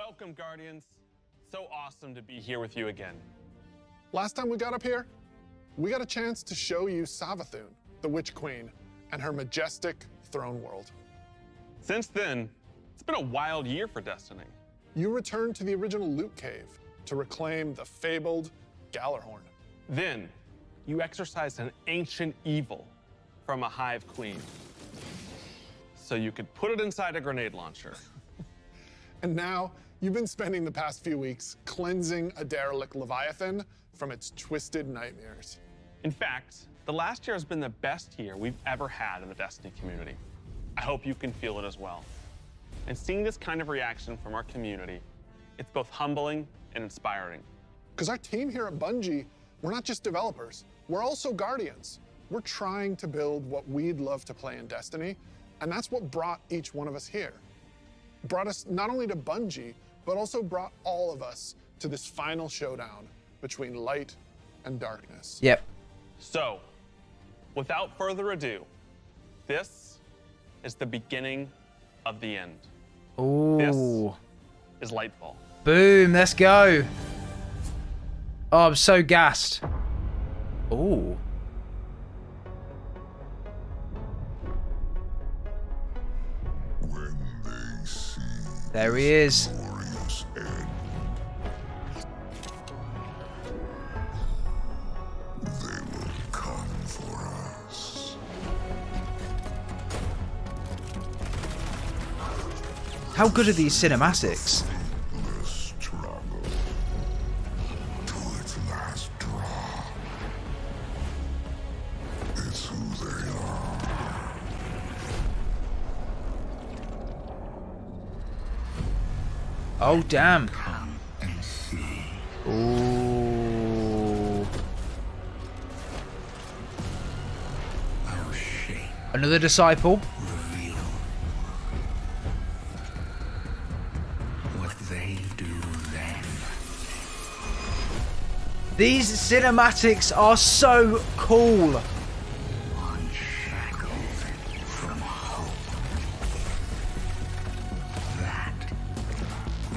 Welcome, Guardians. So awesome to be here with you again. Last time we got up here, we got a chance to show you Savathun, the Witch Queen, and her majestic throne world. Since then, it's been a wild year for Destiny. You returned to the original Loot Cave to reclaim the fabled Gallarhorn. Then, you exorcised an ancient evil from a hive queen, so you could put it inside a grenade launcher. And now, you've been spending the past few weeks cleansing a derelict Leviathan from its twisted nightmares. In fact, the last year has been the best year we've ever had in the Destiny community. I hope you can feel it as well. And seeing this kind of reaction from our community, it's both humbling and inspiring. Because our team here at Bungie, we're not just developers, we're also Guardians. We're trying to build what we'd love to play in Destiny, and that's what brought each one of us here. Brought us not only to Bungie, but also brought all of us to this final showdown between light and darkness. Yep. So, without further ado, this is the beginning of the end. Ooh. This is Lightfall. Boom, let's go. Oh, I'm so gassed. Ooh. When they see There he is. glorious end, they will come for us. How good are these cinematics? The struggle to its last drop. It's who they are. Oh, damn. Come and see. Ooh. Our shape Another disciple. reveal what they do then. These cinematics are so cool. Unshackled from hope. That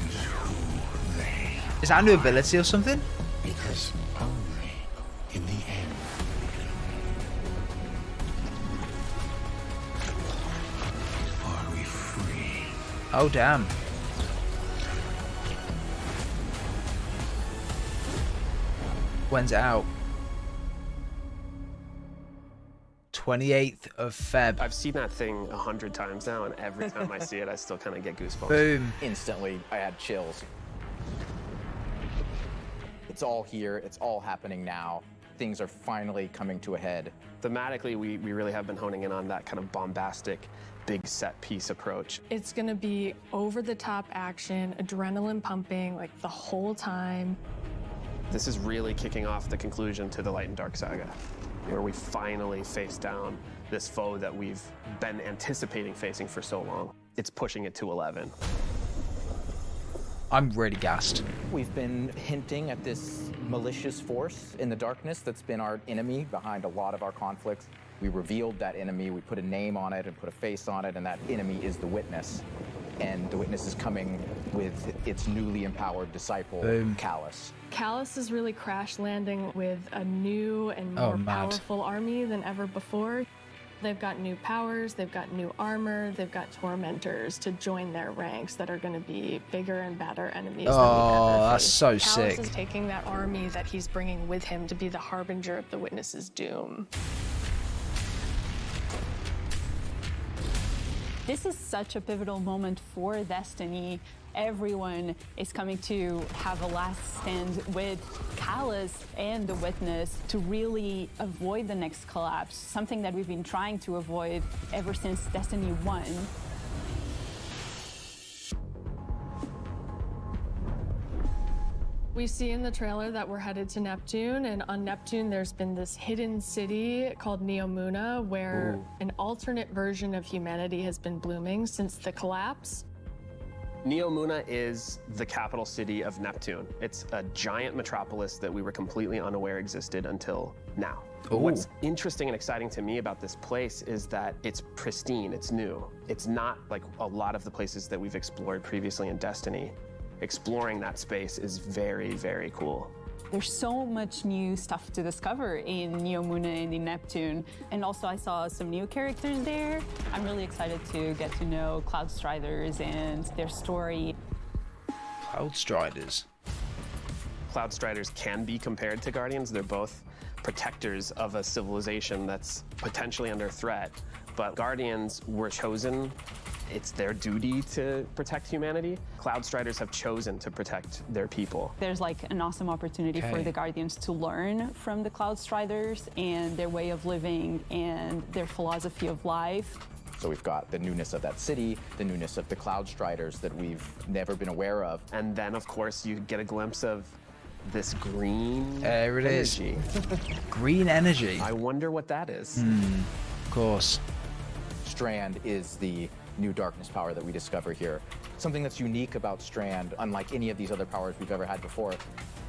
is who they are. Is that a new ability or something? Because only in the end are we free. Oh, damn. When's it out? 28th of Feb. I've seen that thing 100 times now, and every time I see it, I still kind of get goosebumps. Boom. Instantly, I had chills. It's all here, it's all happening now. Things are finally coming to a head. Thematically, we really have been honing in on that kind of bombastic, big set piece approach. It's gonna be over-the-top action, adrenaline pumping, like the whole time. This is really kicking off the conclusion to the Light and Dark saga, where we finally face down this foe that we've been anticipating facing for so long. It's pushing it to 11. I'm really gassed. We've been hinting at this malicious force in the darkness that's been our enemy behind a lot of our conflicts. We revealed that enemy, we put a name on it and put a face on it, and that enemy is the Witness. And the Witness is coming with its newly empowered disciple, Boom. Callus. Callus is really crash landing with a new and Oh, more mad. powerful army than ever before. They've got new powers, they've got new armor, they've got tormentors to join their ranks that are going to be bigger and badder enemies than we've Oh, ever that's faced. so Callus sick. is taking that army that he's bringing with him to be the harbinger of the Witness's doom. This is such a pivotal moment for Destiny. Everyone is coming to have a last stand with Callus and the Witness to really avoid the next collapse, something that we've been trying to avoid ever since Destiny 1. We see in the trailer that we're headed to Neptune, and on Neptune there's been this hidden city called Neomuna where an alternate version of humanity has been blooming since the collapse. Neomuna is the capital city of Neptune. It's a giant metropolis that we were completely unaware existed until now. Ooh. What's interesting and exciting to me about this place is that it's pristine, it's new. It's not like a lot of the places that we've explored previously in Destiny. exploring that space is very, very cool. There's so much new stuff to discover in Neomuna and in Neptune. And also I saw some new characters there. I'm really excited to get to know Cloud Striders and their story. Cloud Striders. Cloud Striders can be compared to Guardians. They're both protectors of a civilization that's potentially under threat. But Guardians were chosen. It's their duty to protect humanity. Cloud Striders have chosen to protect their people. There's like an awesome opportunity for the Guardians to learn from the Cloud Striders and their way of living and their philosophy of life. So we've got the newness of that city, the newness of the Cloud Striders that we've never been aware of. And then, of course, you get a glimpse of this green There it is. energy. Green energy. I wonder what that is. Of course. Strand is the new darkness power that we discover here. Something that's unique about Strand, unlike any of these other powers we've ever had before,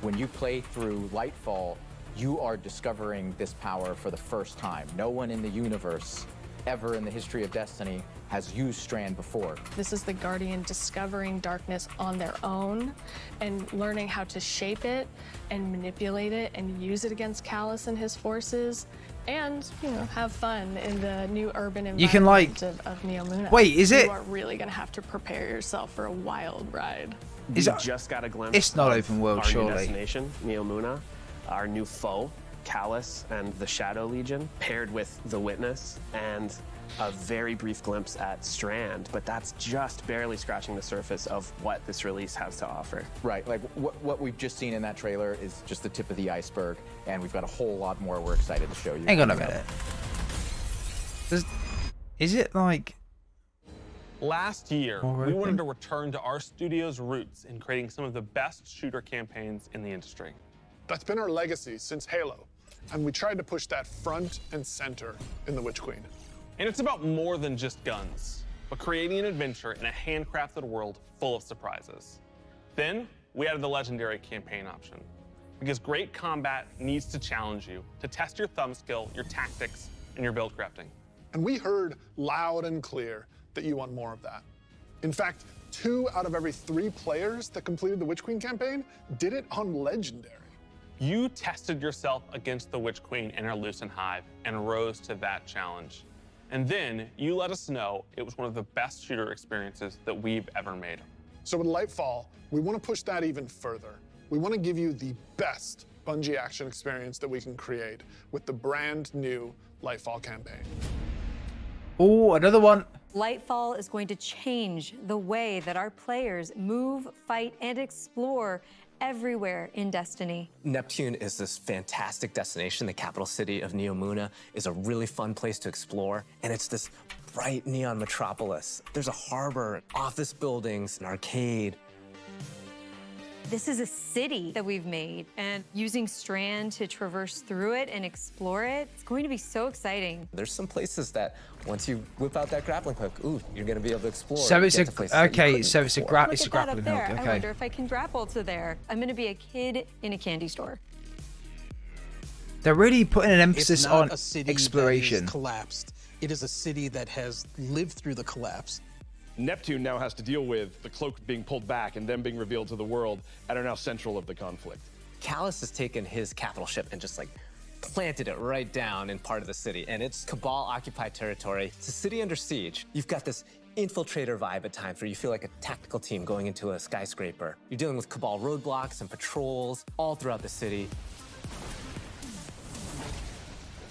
when you play through Lightfall, you are discovering this power for the first time. No one in the universe ever in the history of Destiny has used Strand before. This is the Guardian discovering darkness on their own and learning how to shape it and manipulate it and use it against Callus and his forces and, you know, have fun in the new urban environment You can, like- of Neomuna. Wait, is it- You are really going to have to prepare yourself for a wild ride. Is We that- just got a glimpse. It's not of open world, our new surely. destination, Neomuna, our new foe, Callus and the Shadow Legion, paired with the Witness, and a very brief glimpse at Strand, but that's just barely scratching the surface of what this release has to offer. Right, like what we've just seen in that trailer is just the tip of the iceberg, and we've got a whole lot more we're excited to show you. Hang on a minute. Is it like... Last year, More we open? wanted to return to our studio's roots in creating some of the best shooter campaigns in the industry. That's been our legacy since Halo, and we tried to push that front and center in The Witch Queen. And it's about more than just guns, but creating an adventure in a handcrafted world full of surprises. Then, we added the legendary campaign option, because great combat needs to challenge you, to test your thumb skill, your tactics, and your build crafting. And we heard loud and clear that you want more of that. In fact, 2 out of every 3 players that completed the Witch Queen campaign did it on Legendary. You tested yourself against the Witch Queen in her Lucent Hive and rose to that challenge. And then you let us know it was one of the best shooter experiences that we've ever made. So with Lightfall, we want to push that even further. We want to give you the best Bungie action experience that we can create with the brand new Lightfall campaign. Oh, another one. Lightfall is going to change the way that our players move, fight, and explore everywhere in Destiny. Neptune is this fantastic destination. The capital city of Neomuna is a really fun place to explore, and it's this bright neon metropolis. There's a harbor, office buildings, an arcade. This is a city that we've made, and using Strand to traverse through it and explore it, it's going to be so exciting. There's some places that once you whip out that grappling hook, ooh, you're gonna be able to explore. So it's get to places that you okay. couldn't So it's a before. Look it's a at that up grappling there. hook. I Okay. wonder if I can grapple to there. I'm going to be a kid in a candy store. They're really putting an emphasis It's not on a city exploration. that is collapsed. It is a city that has lived through the collapse. Neptune now has to deal with the cloak being pulled back and then being revealed to the world and are now central of the conflict. Callus has taken his capital ship and just like planted it right down in part of the city, and it's Cabal-occupied territory. It's a city under siege. You've got this infiltrator vibe at times where you feel like a tactical team going into a skyscraper. You're dealing with Cabal roadblocks and patrols all throughout the city.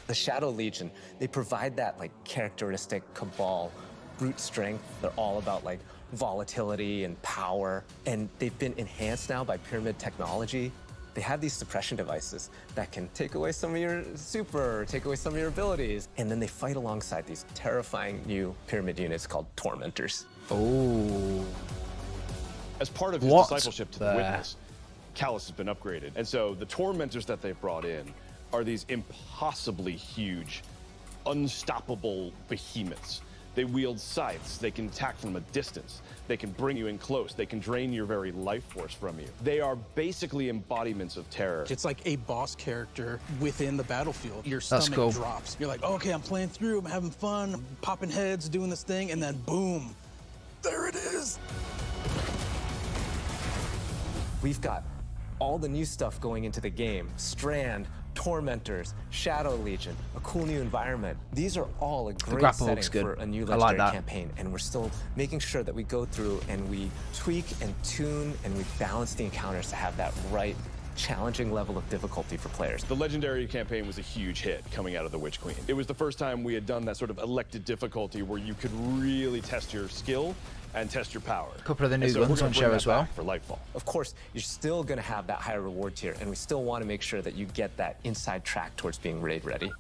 The Shadow Legion, they provide that like characteristic Cabal brute strength. They're all about like volatility and power, and they've been enhanced now by pyramid technology. They have these suppression devices that can take away some of your super, take away some of your abilities. And then they fight alongside these terrifying new pyramid units called Tormentors. Oh. As part of his What discipleship to the the- Witness, Callus has been upgraded. And so the Tormentors that they've brought in are these impossibly huge, unstoppable behemoths. They wield scythes, they can attack from a distance, they can bring you in close, they can drain your very life force from you. They are basically embodiments of terror. It's like a boss character within the battlefield. Your That's stomach cool. drops. You're like, okay, I'm playing through, I'm having fun, I'm popping heads, doing this thing, and then boom, there it is. We've got all the new stuff going into the game. Strand, Tormentors, Shadow Legion, a cool new environment. These are all a great grapple setting looks good. for a new I like legendary that. campaign, and we're still making sure that we go through and we tweak and tune and we balance the encounters to have that right challenging level of difficulty for players. The Legendary campaign was a huge hit coming out of the Witch Queen. It was the first time we had done that sort of elected difficulty where you could really test your skill and test your power. A couple of the new And so we're guns gonna on bring show that as well. back for Lightfall. Of course, you're still going to have that higher reward tier, and we still want to make sure that you get that inside track towards being raid ready.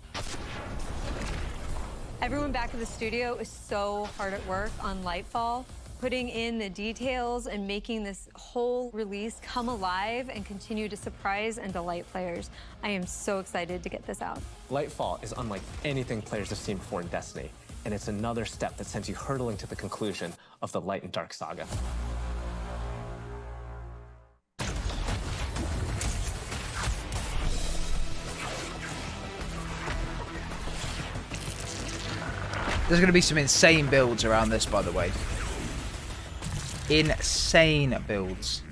Everyone back in the studio is so hard at work on Lightfall, putting in the details and making this whole release come alive and continue to surprise and delight players. I am so excited to get this out. Lightfall is unlike anything players have seen before in Destiny, and it's another step that sends you hurtling to the conclusion of the Light and Dark saga. There's going to be some insane builds around this, by the way. Insane builds.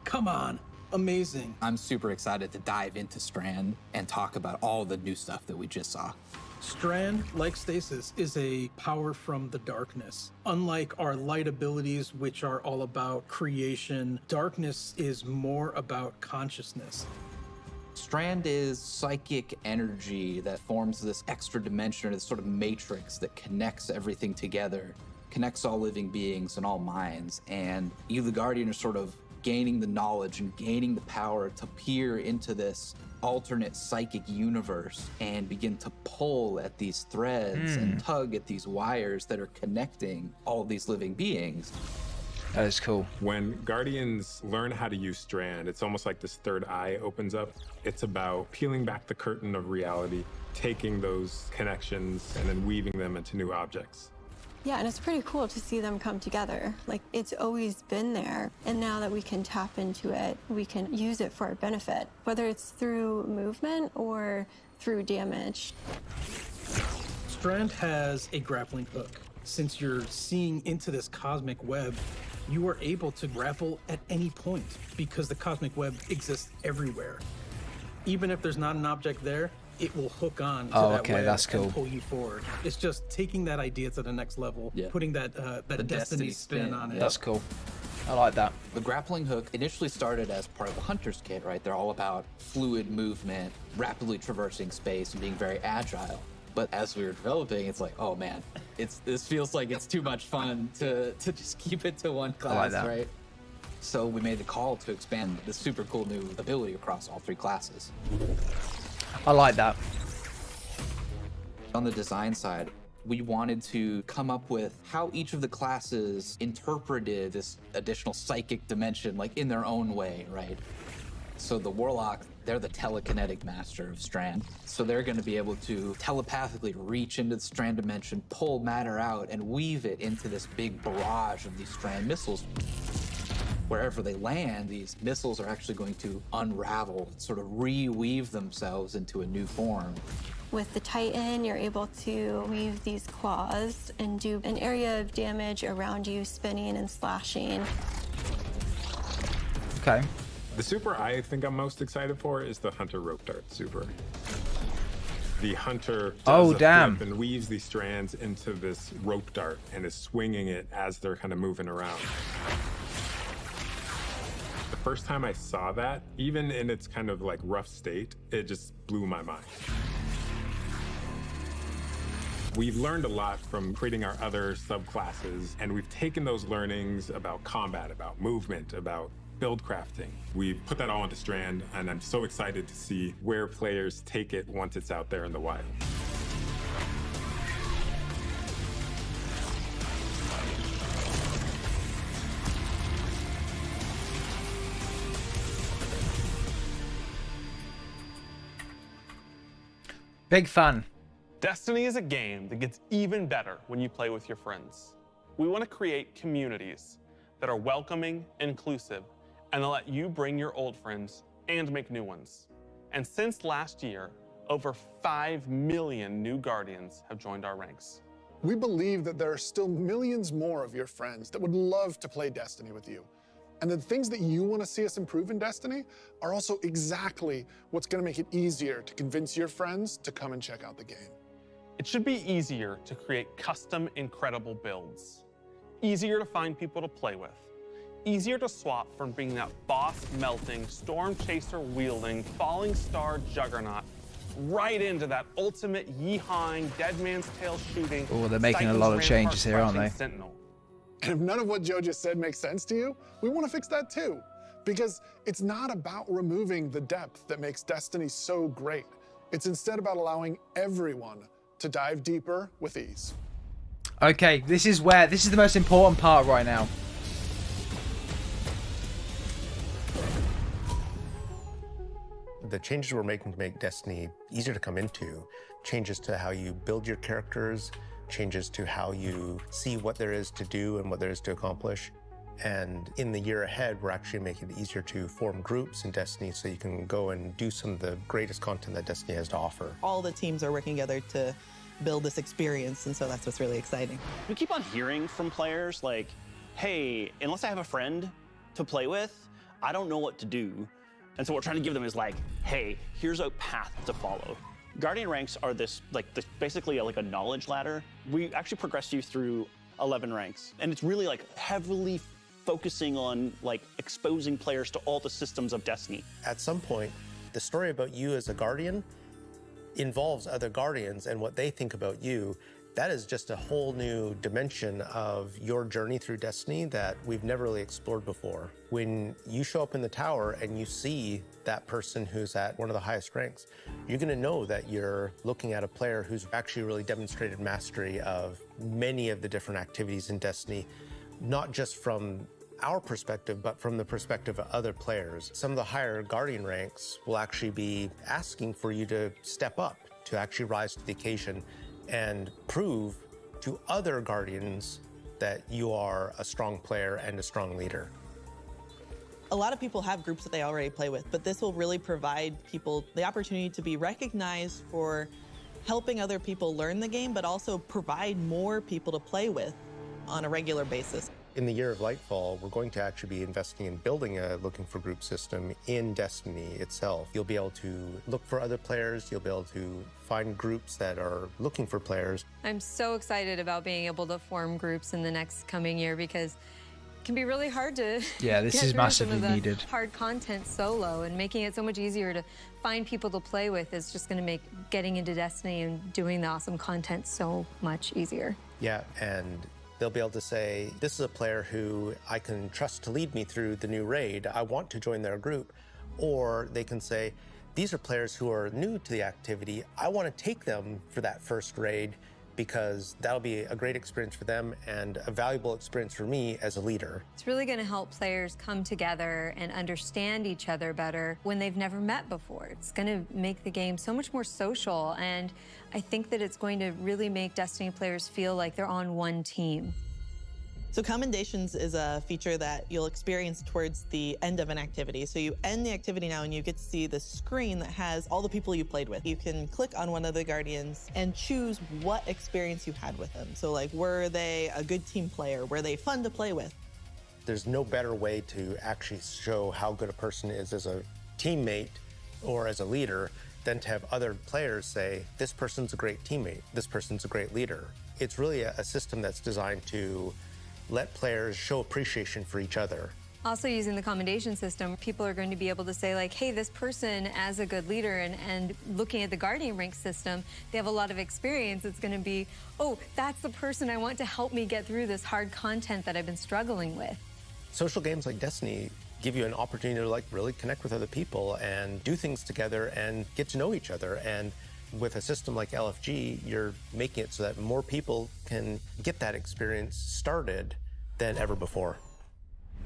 Come on. Amazing. I'm super excited to dive into Strand and talk about all the new stuff that we just saw. Strand, like Stasis, is a power from the darkness. Unlike our light abilities, which are all about creation, darkness is more about consciousness. Strand is psychic energy that forms this extra dimension, or this sort of matrix that connects everything together, connects all living beings and all minds. And you, the Guardian, are sort of gaining the knowledge and gaining the power to peer into this alternate psychic universe and begin to pull at these threads and tug at these wires that are connecting all of these living beings. That is cool. When Guardians learn how to use Strand, it's almost like this third eye opens up. It's about peeling back the curtain of reality, taking those connections and then weaving them into new objects. Yeah, and it's pretty cool to see them come together. Like, it's always been there, and now that we can tap into it, we can use it for our benefit, whether it's through movement or through damage. Strand has a grappling hook. Since you're seeing into this cosmic web, you are able to grapple at any point because the cosmic web exists everywhere. Even if there's not an object there, it will hook on to that web that's cool. and pull you forward. It's just taking that idea to the next level, putting that Destiny spin on it. That's cool. I like that. The grappling hook initially started as part of the Hunter's Kit, right? They're all about fluid movement, rapidly traversing space, and being very agile. But as we were developing, it's like, oh man, this feels like it's too much fun to just keep it to one class, right? So we made the call to expand this super cool new ability across all 3 classes. I like that. On the design side, we wanted to come up with how each of the classes interpreted this additional psychic dimension, like in their own way, right? So the Warlock, they're the telekinetic master of Strand. So they're going to be able to telepathically reach into the Strand dimension, pull matter out, and weave it into this big barrage of these Strand missiles. Wherever they land, these missiles are actually going to unravel, sort of reweave themselves into a new form. With the Titan, you're able to weave these claws and do an area of damage around you, spinning and slashing. Okay. The super I think I'm most excited for is the Hunter Rope Dart super. The Hunter does a flip and weaves these strands into this rope dart and is swinging it as they're kind of moving around. The first time I saw that, even in its kind of like rough state, it just blew my mind. We've learned a lot from creating our other subclasses, and we've taken those learnings about combat, about movement, about build crafting. We've put that all into Strand, and I'm so excited to see where players take it once it's out there in the wild. Big fan. Destiny is a game that gets even better when you play with your friends. We want to create communities that are welcoming, inclusive, and that let you bring your old friends and make new ones. And since last year, over 5 million new Guardians have joined our ranks. We believe that there are still millions more of your friends that would love to play Destiny with you. And the things that you want to see us improve in Destiny are also exactly what's going to make it easier to convince your friends to come and check out the game. It should be easier to create custom, incredible builds. Easier to find people to play with. Easier to swap from being that boss-melting, storm-chaser-wielding, falling star juggernaut right into that ultimate yeehawing, dead man's tail shooting. Oh, they're making a lot of changes here, aren't they? Sentinel. And if none of what Joe just said makes sense to you, we want to fix that too. Because it's not about removing the depth that makes Destiny so great. It's instead about allowing everyone to dive deeper with ease. Okay, this is the most important part right now. The changes we're making to make Destiny easier to come into, changes to how you build your characters, changes to how you see what there is to do and what there is to accomplish. And in the year ahead, we're actually making it easier to form groups in Destiny so you can go and do some of the greatest content that Destiny has to offer. All the teams are working together to build this experience, and so that's what's really exciting. We keep on hearing from players like, hey, unless I have a friend to play with, I don't know what to do. And so what we're trying to give them is like, hey, here's a path to follow. Guardian ranks are basically like a knowledge ladder. We actually progress you through 11 ranks, and it's really like heavily focusing on like exposing players to all the systems of Destiny. At some point, the story about you as a Guardian involves other Guardians and what they think about you. That is just a whole new dimension of your journey through Destiny that we've never really explored before. When you show up in the tower and you see that person who's at one of the highest ranks, you're going to know that you're looking at a player who's actually really demonstrated mastery of many of the different activities in Destiny, not just from our perspective, but from the perspective of other players. Some of the higher Guardian ranks will actually be asking for you to step up, to actually rise to the occasion and prove to other Guardians that you are a strong player and a strong leader. A lot of people have groups that they already play with, but this will really provide people the opportunity to be recognized for helping other people learn the game, but also provide more people to play with on a regular basis. In the year of Lightfall, we're going to actually be investing in building a looking for group system in Destiny itself. You'll be able to look for other players, you'll be able to find groups that are looking for players. I'm so excited about being able to form groups in the next coming year because it can be really hard to yeah, this get is through massively some of the needed. hard content solo, and making it so much easier to find people to play with is just going to make getting into Destiny and doing the awesome content so much easier. Yeah, and they'll be able to say, this is a player who I can trust to lead me through the new raid. I want to join their group. Or they can say, these are players who are new to the activity. I want to take them for that first raid because that'll be a great experience for them and a valuable experience for me as a leader. It's really going to help players come together and understand each other better when they've never met before. It's going to make the game so much more social, and I think that it's going to really make Destiny players feel like they're on one team. So commendations is a feature that you'll experience towards the end of an activity. So you end the activity now and you get to see the screen that has all the people you played with. You can click on one of the Guardians and choose what experience you had with them. So like, were they a good team player? Were they fun to play with? There's no better way to actually show how good a person is as a teammate or as a leader than to have other players say, this person's a great teammate, this person's a great leader. It's really a system that's designed to let players show appreciation for each other. Also, using the commendation system, people are going to be able to say like, hey, this person as a good leader, and looking at the Guardian rank system, they have a lot of experience. It's going to be, oh, that's the person I want to help me get through this hard content that I've been struggling with. Social games like Destiny give you an opportunity to like really connect with other people and do things together and get to know each other. And with a system like LFG, you're making it so that more people can get that experience started than ever before.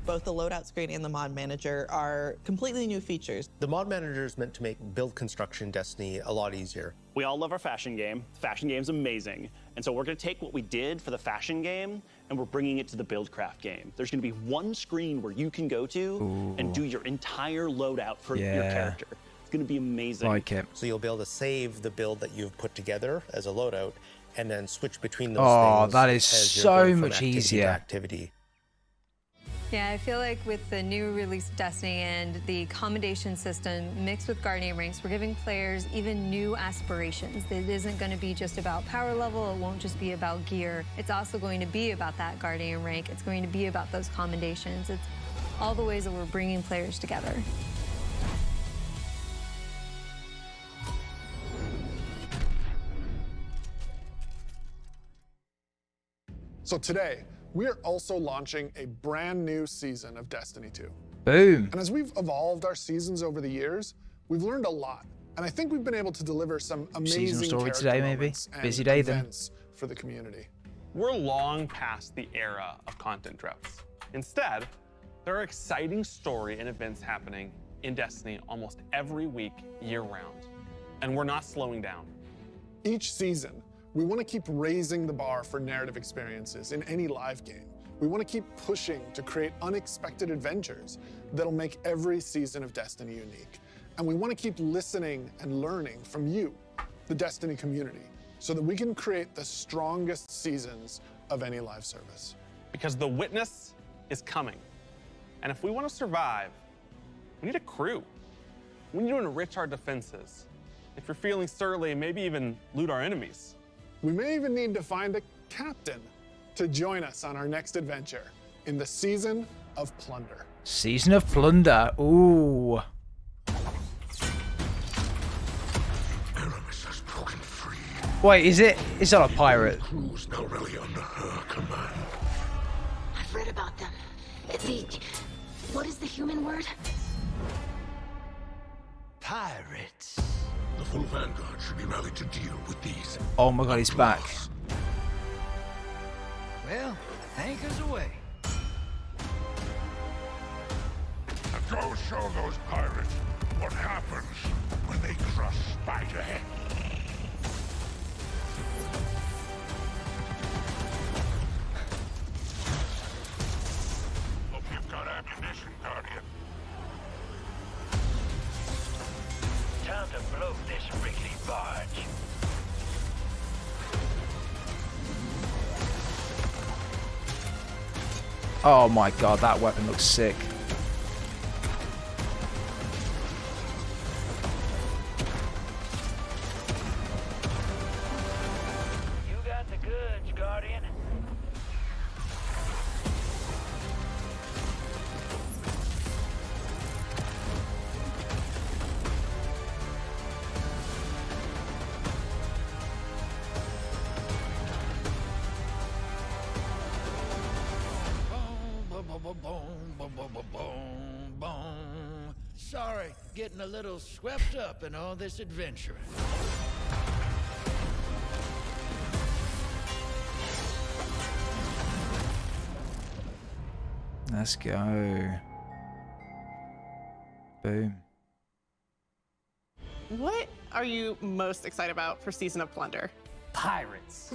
Both the loadout screen and the mod manager are completely new features. The mod manager is meant to make build construction Destiny a lot easier. We all love our fashion game. The fashion game's amazing. And so we're going to take what we did for the fashion game and we're bringing it to the buildcraft game. There's going to be one screen where you can go to and do your entire loadout for your character. It's going to be amazing. Like it. So you'll be able to save the build that you've put together as a loadout and then switch between those Oh, things. that is as you're so going from much activity to easier. Activity. Yeah, I feel like with the new release of Destiny and the commendation system mixed with Guardian ranks, we're giving players even new aspirations. It isn't going to be just about power level. It won't just be about gear. It's also going to be about that Guardian rank. It's going to be about those commendations. It's all the ways that we're bringing players together. So today, we are also launching a brand new season of Destiny 2. Boom. And as we've evolved our seasons over the years, we've learned a lot. And I think we've been able to deliver some amazing Seasonal story character today, maybe? moments and Busy day then. events for the community. We're long past the era of content droughts. Instead, there are exciting story and events happening in Destiny almost every week, year-round. And we're not slowing down. Each season, we want to keep raising the bar for narrative experiences in any live game. We want to keep pushing to create unexpected adventures that'll make every season of Destiny unique. And we want to keep listening and learning from you, the Destiny community, so that we can create the strongest seasons of any live service. Because the witness is coming. And if we want to survive, we need a crew. We need to enrich our defenses. If you're feeling surly, maybe even loot our enemies. We may even need to find a captain to join us on our next adventure in the Season of Plunder. Season of Plunder. Ooh. Aramis has broken free. Wait, is it? It's not a pirate. Crew's now really under her command. I've read about them. What is the human word? Pirates. The full vanguard should be rallied to deal with these. Oh my god, he's back. Well, anchors away. Now go show those pirates what happens when they crush Spiderhead. Hope you've got ammunition, Guardian. Time to blow this rickety barge. Oh my god, that weapon looks sick. You got the goods, Guardian. Sorry, getting a little swept up in all this adventuring. Let's go. Boom. What are you most excited about for Season of Plunder? Pirates.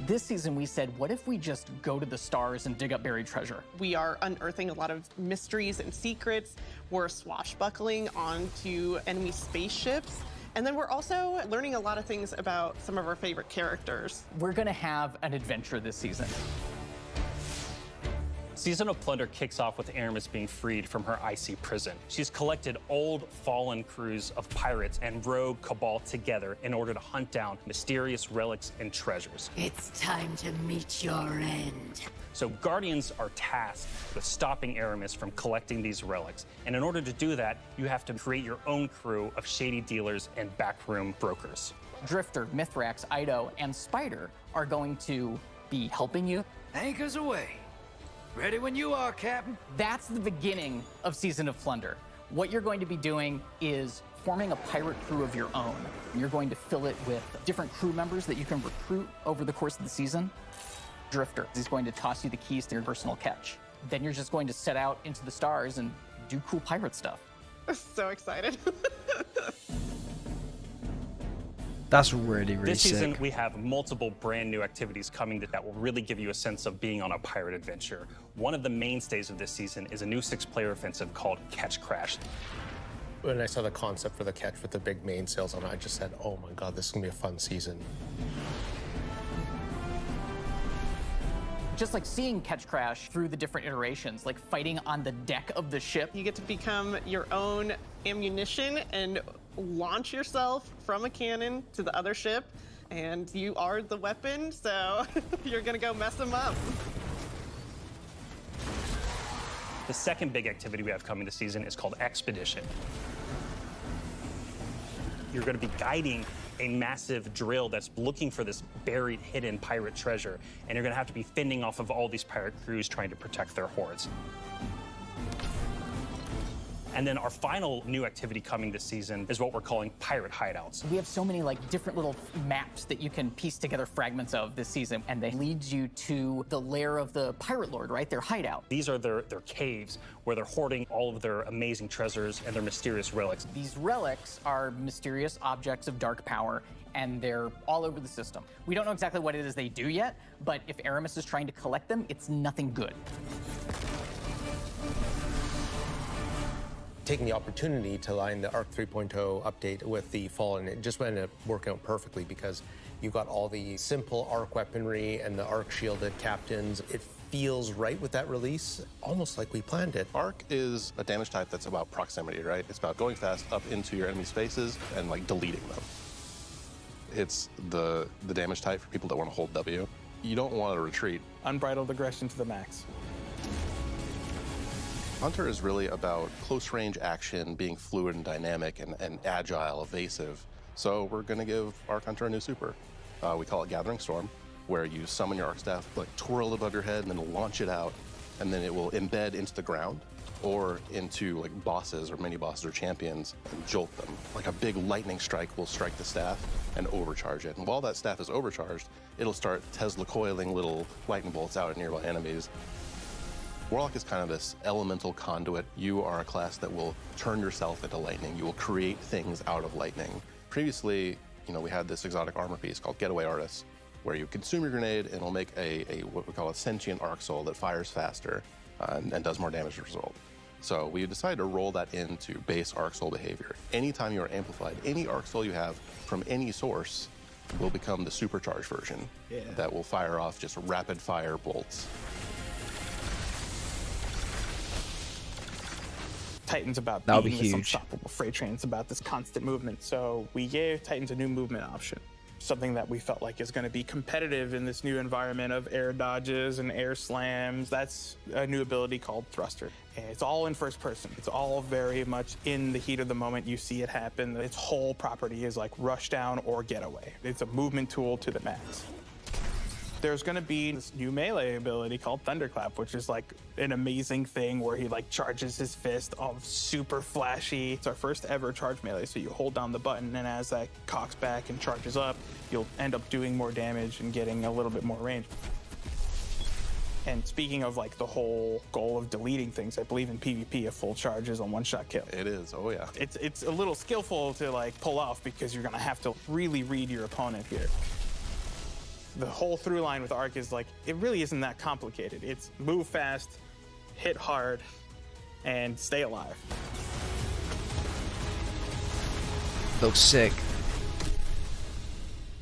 This season we said, what if we just go to the stars and dig up buried treasure? We are unearthing a lot of mysteries and secrets. We're swashbuckling onto enemy spaceships. And then we're also learning a lot of things about some of our favorite characters. We're gonna have an adventure this season. Season of Plunder kicks off with Aramis being freed from her icy prison. She's collected old, fallen crews of pirates and rogue cabal together in order to hunt down mysterious relics and treasures. It's time to meet your end. So Guardians are tasked with stopping Aramis from collecting these relics. And in order to do that, you have to create your own crew of shady dealers and backroom brokers. Drifter, Mithrax, Ido, and Spider are going to be helping you. Anchors away. Ready when you are, Captain. That's the beginning of Season of Plunder. What you're going to be doing is forming a pirate crew of your own. You're going to fill it with different crew members that you can recruit over the course of the season. Drifter is going to toss you the keys to your personal catch. Then you're just going to set out into the stars and do cool pirate stuff. So excited. That's really, really This season, sick. we have multiple brand new activities coming that will really give you a sense of being on a pirate adventure. One of the mainstays of this season is a new 6-player offensive called Catch Crash. When I saw the concept for the catch with the big mainsails on it, I just said, oh my God, this is gonna be a fun season. Just like seeing Catch Crash through the different iterations, like fighting on the deck of the ship. You get to become your own ammunition and launch yourself from a cannon to the other ship, and you are the weapon, so you're gonna go mess them up. The second big activity we have coming this season is called Expedition. You're going to be guiding a massive drill that's looking for this buried, hidden pirate treasure, and you're going to have to be fending off of all these pirate crews trying to protect their hoards. And then our final new activity coming this season is what we're calling pirate hideouts. We have so many like different little maps that you can piece together fragments of this season, and they lead you to the lair of the pirate lord, right? Their hideout. These are their caves where they're hoarding all of their amazing treasures and their mysterious relics. These relics are mysterious objects of dark power, and they're all over the system. We don't know exactly what it is they do yet, but if Aramis is trying to collect them, it's nothing good. Taking the opportunity to line the Arc 3.0 update with the Fallen, it just ended up working out perfectly because you got all the simple Arc weaponry and the Arc shielded captains. It feels right with that release, almost like we planned it. Arc is a damage type that's about proximity, right? It's about going fast up into your enemy spaces and like deleting them. It's the damage type for people that want to hold W. You don't want to retreat. Unbridled aggression to the max. Hunter is really about close range action, being fluid and dynamic and agile, evasive. So we're going to give Arc Hunter a new super. We call it Gathering Storm, where you summon your Arc Staff, like twirl it above your head, and then launch it out, and then it will embed into the ground or into like bosses or mini bosses or champions and jolt them. Like a big lightning strike will strike the staff and overcharge it. And while that staff is overcharged, it'll start Tesla coiling little lightning bolts out at nearby enemies. Warlock is kind of this elemental conduit. You are a class that will turn yourself into lightning. You will create things out of lightning. Previously, we had this exotic armor piece called Getaway Artist, where you consume your grenade and it'll make a what we call a sentient arc soul that fires faster and does more damage as a result. So we decided to roll that into base arc soul behavior. Anytime you are amplified, any arc soul you have from any source will become the supercharged version that will fire off just rapid fire bolts. Titan's about That'll be being this huge. unstoppable freight train. It's about this constant movement. So we gave Titans a new movement option, something that we felt like is going to be competitive in this new environment of air dodges and air slams. That's a new ability called Thruster. And it's all in first person. It's all very much in the heat of the moment. You see it happen. Its whole property is like rush down or getaway. It's a movement tool to the max. There's going to be this new melee ability called Thunderclap, which is like an amazing thing where he like charges his fist, all super flashy. It's our first ever charge melee, so you hold down the button, and as that cocks back and charges up, you'll end up doing more damage and getting a little bit more range. And speaking of like the whole goal of deleting things, I believe in PvP a full charge is a one-shot kill. It is, oh yeah. It's a little skillful to like pull off because you're going to have to really read your opponent here. The whole through line with Arc is like, it really isn't that complicated. It's move fast, hit hard, and stay alive. Looks sick.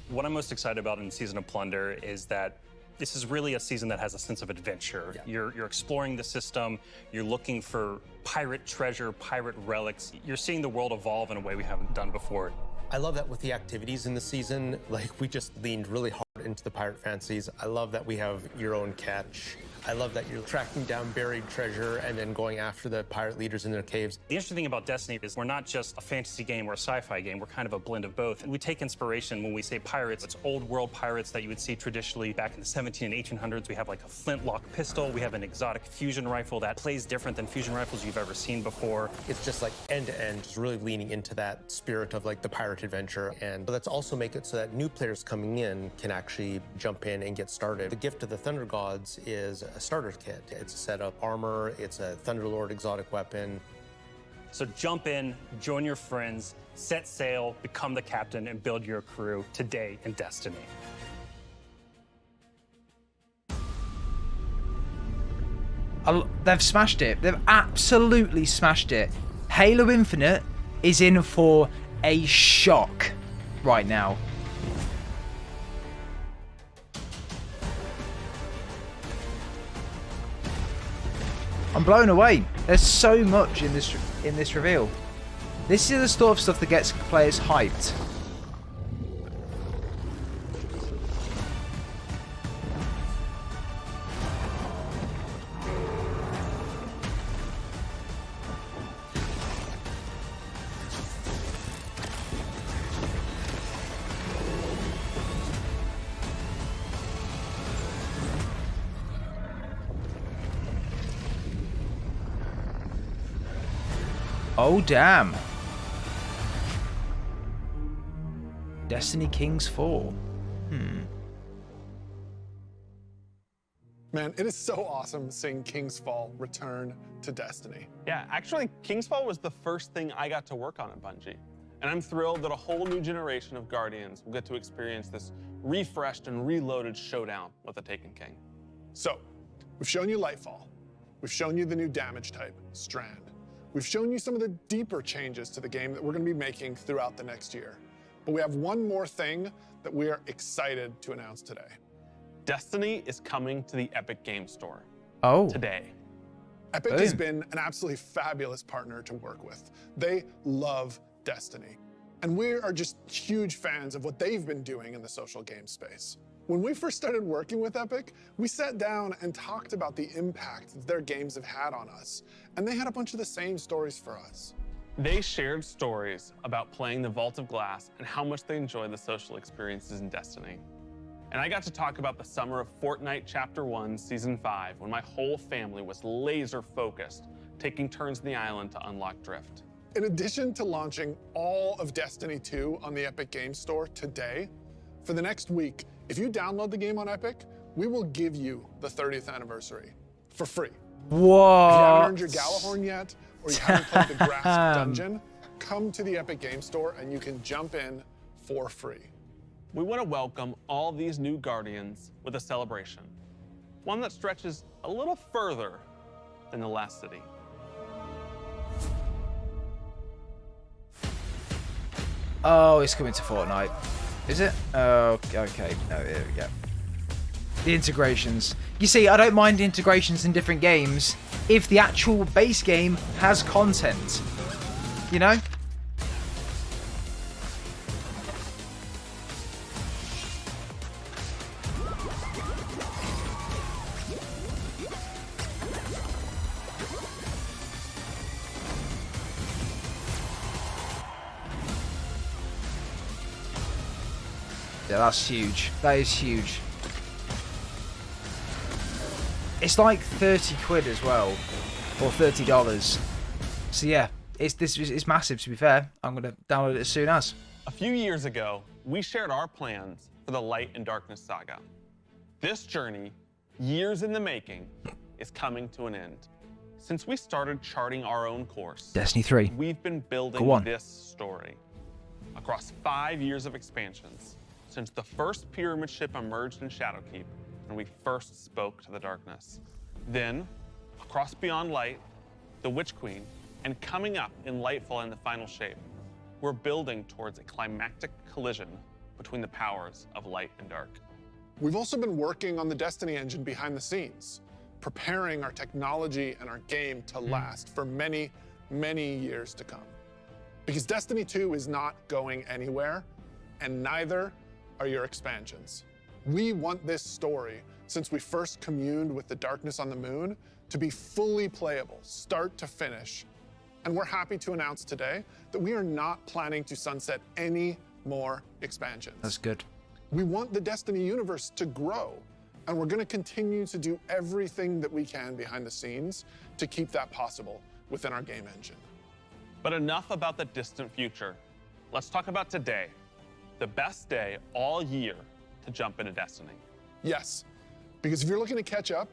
What I'm most excited about in Season of Plunder is that this is really a season that has a sense of adventure. You're exploring the system, you're looking for pirate treasure, pirate relics. You're seeing the world evolve in a way we haven't done before. I love that with the activities in the season, like we just leaned really hard into the pirate fantasies. I love that we have your own catch. I love that you're tracking down buried treasure and then going after the pirate leaders in their caves. The interesting thing about Destiny is we're not just a fantasy game or a sci-fi game, we're kind of a blend of both. And we take inspiration when we say pirates. It's old world pirates that you would see traditionally back in the 1700s and 1800s. We have like a flintlock pistol, we have an exotic fusion rifle that plays different than fusion rifles you've ever seen before. It's just like end to end, just really leaning into that spirit of like the pirate adventure. And let's also make it so that new players coming in can actually jump in and get started. The gift of the Thunder Gods is a starter kit. It's a set of armor, it's a Thunderlord exotic weapon. So jump in, join your friends, set sail, become the captain, and build your crew today in Destiny. They've smashed it. They've absolutely smashed it. Halo Infinite is in for a shock right now. I'm blown away. There's so much in this reveal. This is the sort of stuff that gets players hyped. Oh, damn. Destiny Kings 4. Man, it is so awesome seeing King's Fall return to Destiny. Yeah, actually, King's Fall was the first thing I got to work on at Bungie. And I'm thrilled that a whole new generation of Guardians will get to experience this refreshed and reloaded showdown with the Taken King. So, we've shown you Lightfall. We've shown you the new damage type, Strand. We've shown you some of the deeper changes to the game that we're going to be making throughout the next year. But we have one more thing that we are excited to announce today. Destiny is coming to the Epic Game Store. Oh. Today. Epic has been an absolutely fabulous partner to work with. They love Destiny. And we are just huge fans of what they've been doing in the social game space. When we first started working with Epic, we sat down and talked about the impact that their games have had on us. And they had a bunch of the same stories for us. They shared stories about playing the Vault of Glass and how much they enjoy the social experiences in Destiny. And I got to talk about the summer of Fortnite Chapter 1, Season 5, when my whole family was laser focused, taking turns in the island to unlock Drift. In addition to launching all of Destiny 2 on the Epic Game Store today, for the next week, if you download the game on Epic, we will give you the 30th anniversary for free. Whoa. If you haven't earned your Galahorn yet, or you haven't played the Grass Dungeon, come to the Epic Game Store and you can jump in for free. We want to welcome all these new Guardians with a celebration, one that stretches a little further than the last city. Oh, it's coming to Fortnite. Is it? Oh, okay. No, there we go. The integrations. You see, I don't mind integrations in different games if the actual base game has content. You know? Yeah, that's huge. That is huge. It's like 30 quid as well, or $30. So yeah, it's massive. To be fair, I'm gonna download it as soon as. A few years ago, we shared our plans for the Light and Darkness saga. This journey, years in the making, is coming to an end. Since we started charting our own course, Destiny 3. We've been building this story across 5 years of expansions since the first pyramid ship emerged in Shadowkeep and we first spoke to the darkness. Then, across Beyond Light, the Witch Queen, and coming up in Lightfall in the final shape, we're building towards a climactic collision between the powers of light and dark. We've also been working on the Destiny engine behind the scenes, preparing our technology and our game to last for many, many years to come. Because Destiny 2 is not going anywhere, and neither are your expansions. We want this story, since we first communed with the darkness on the moon, to be fully playable, start to finish. And we're happy to announce today that we are not planning to sunset any more expansions. That's good. We want the Destiny universe to grow, and we're going to continue to do everything that we can behind the scenes to keep that possible within our game engine. But enough about the distant future. Let's talk about today, the best day all year to jump into Destiny. Yes, because if you're looking to catch up,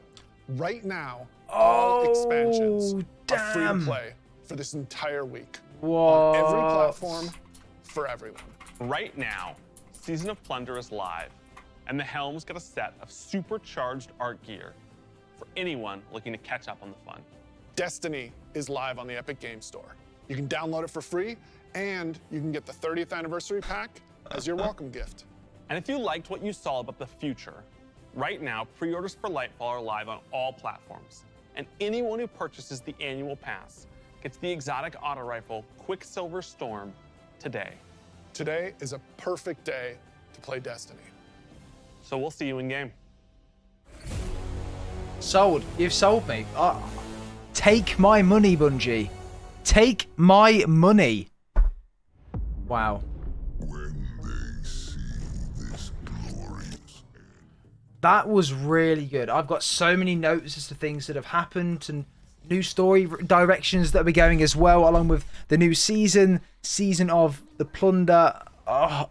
right now, all expansions are free to play for this entire week. On every platform, for everyone. Right now, Season of Plunder is live, and the Helms get a set of supercharged art gear for anyone looking to catch up on the fun. Destiny is live on the Epic Game Store. You can download it for free, And you can get the 30th anniversary pack as your welcome gift. And if you liked what you saw about the future, right now, pre-orders for Lightfall are live on all platforms. And anyone who purchases the annual pass gets the exotic auto rifle Quicksilver Storm today. Today is a perfect day to play Destiny. So we'll see you in game. Sold. You've sold me. Take my money, Bungie. Take my money. Wow. That was really good. I've got so many notes as to things that have happened and new story directions that we're going as well, along with the new season of the Plunder. Oh.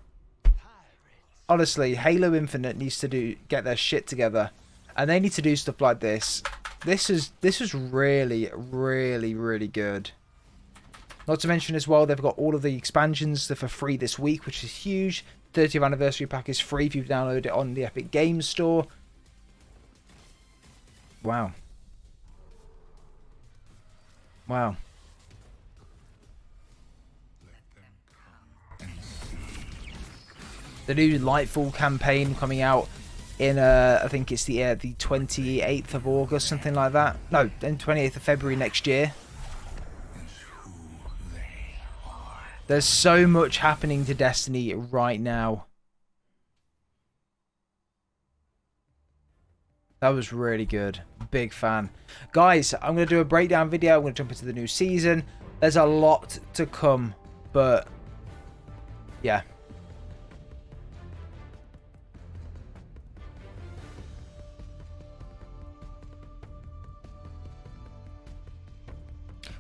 Honestly, Halo Infinite needs to get their shit together, and they need to do stuff like this. This is really, really, really good. Not to mention as well, they've got all of the expansions that are for free this week, which is huge. 30th anniversary pack is free if you download it on the Epic Games Store. Wow. Wow. The new Lightfall campaign coming out in I think it's the 28th of August, something like that. No, then 28th of February next year. There's so much happening to Destiny right now. That was really good. Big fan. Guys, I'm going to do a breakdown video. I'm going to jump into the new season. There's a lot to come, but yeah.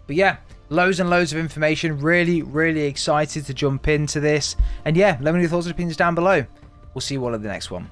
But yeah, loads and loads of information. Really, really excited to jump into this. And yeah, let me know your thoughts and opinions down below. We'll see you all in the next one.